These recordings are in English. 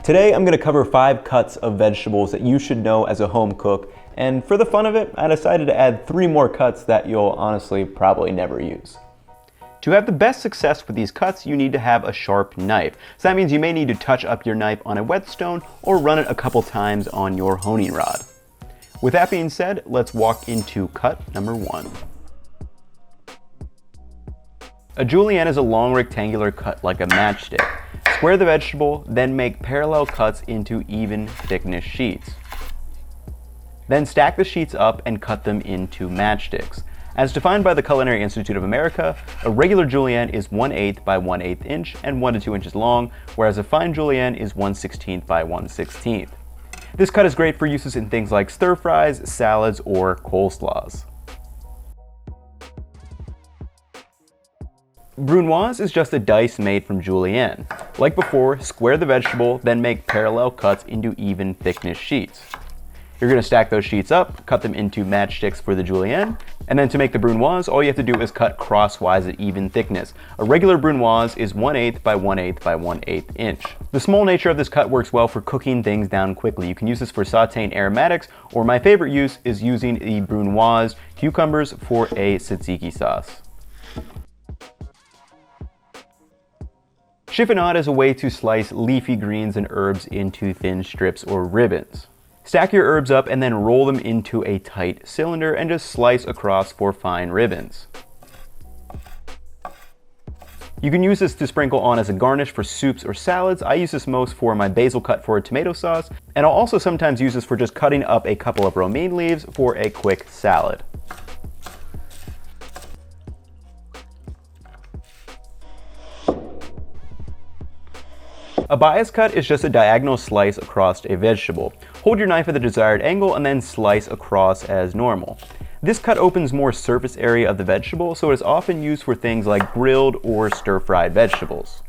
Today I'm going to cover 5 cuts of vegetables that you should know as a home cook, and for the fun of it, I decided to add 3 more cuts that you'll honestly probably never use. To have the best success with these cuts, you need to have a sharp knife. So that means you may need to touch up your knife on a whetstone or run it a couple times on your honing rod. With that being said, let's walk into cut number 1. A julienne is a long rectangular cut like a matchstick. Square the vegetable, then make parallel cuts into even thickness sheets. Then stack the sheets up and cut them into matchsticks. As defined by the Culinary Institute of America, a regular julienne is 1/8 by 1/8 inch and 1 to 2 inches long, whereas a fine julienne is 1/16 by 1/16. This cut is great for uses in things like stir fries, salads, or coleslaws. Brunoise is just a dice made from julienne. Like before, square the vegetable, then make parallel cuts into even thickness sheets. You're going to stack those sheets up, cut them into matchsticks for the julienne, and then to make the brunoise, all you have to do is cut crosswise at even thickness. A regular brunoise is 1/8 by 1/8 by 1/8 inch. The small nature of this cut works well for cooking things down quickly. You can use this for sauteing aromatics, or my favorite use is using the brunoise cucumbers for a tzatziki sauce. Chiffonade is a way to slice leafy greens and herbs into thin strips or ribbons. Stack your herbs up and then roll them into a tight cylinder and just slice across for fine ribbons. You can use this to sprinkle on as a garnish for soups or salads. I use this most for my basil cut for a tomato sauce, and I'll also sometimes use this for just cutting up a couple of romaine leaves for a quick salad. A bias cut is just a diagonal slice across a vegetable. Hold your knife at the desired angle and then slice across as normal. This cut opens more surface area of the vegetable, so it is often used for things like grilled or stir-fried vegetables.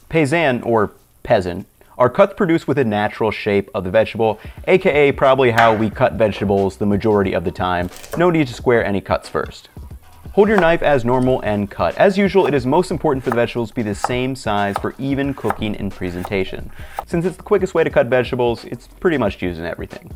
Paysann, or peasant, are cuts produced with a natural shape of the vegetable, aka probably how we cut vegetables the majority of the time. No need to square any cuts first. Hold your knife as normal and cut. As usual, it is most important for the vegetables to be the same size for even cooking and presentation. Since it's the quickest way to cut vegetables, it's pretty much used in everything.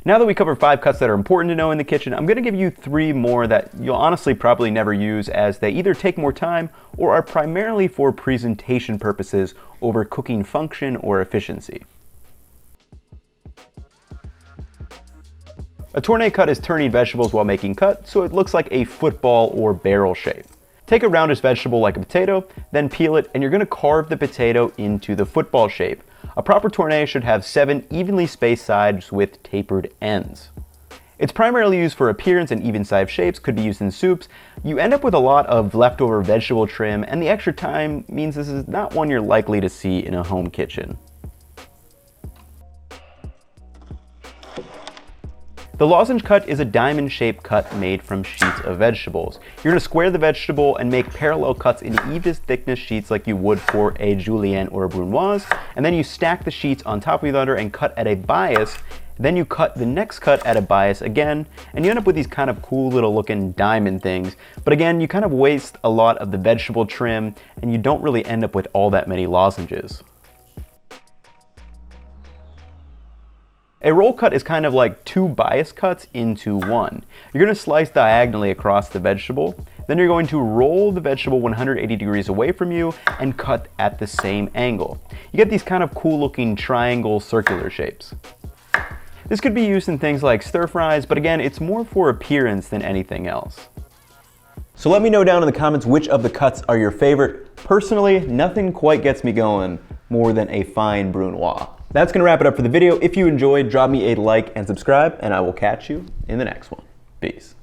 Now that we covered 5 cuts that are important to know in the kitchen, I'm going to give you 3 more that you'll honestly probably never use, as they either take more time or are primarily for presentation purposes over cooking function or efficiency. A tourne cut is turning vegetables while making cut, so it looks like a football or barrel shape. Take a roundish vegetable like a potato, then peel it, and you're going to carve the potato into the football shape. A proper tourne should have 7 evenly spaced sides with tapered ends. It's primarily used for appearance, and even-sized shapes could be used in soups. You end up with a lot of leftover vegetable trim, and the extra time means this is not one you're likely to see in a home kitchen. The lozenge cut is a diamond-shaped cut made from sheets of vegetables. You're going to square the vegetable and make parallel cuts into even thickness sheets like you would for a julienne or a brunoise, and then you stack the sheets on top of each other and cut at a bias. Then you cut the next cut at a bias again, and you end up with these kind of cool little looking diamond things. But again, you kind of waste a lot of the vegetable trim, and you don't really end up with all that many lozenges. A roll cut is kind of like 2 bias cuts into one. You're going to slice diagonally across the vegetable, then you're going to roll the vegetable 180 degrees away from you and cut at the same angle. You get these kind of cool looking triangle circular shapes. This could be used in things like stir fries, but again, it's more for appearance than anything else. So let me know down in the comments which of the cuts are your favorite. Personally, nothing quite gets me going more than a fine brunoise. That's going to wrap it up for the video. If you enjoyed, drop me a like and subscribe, and I will catch you in the next one. Peace.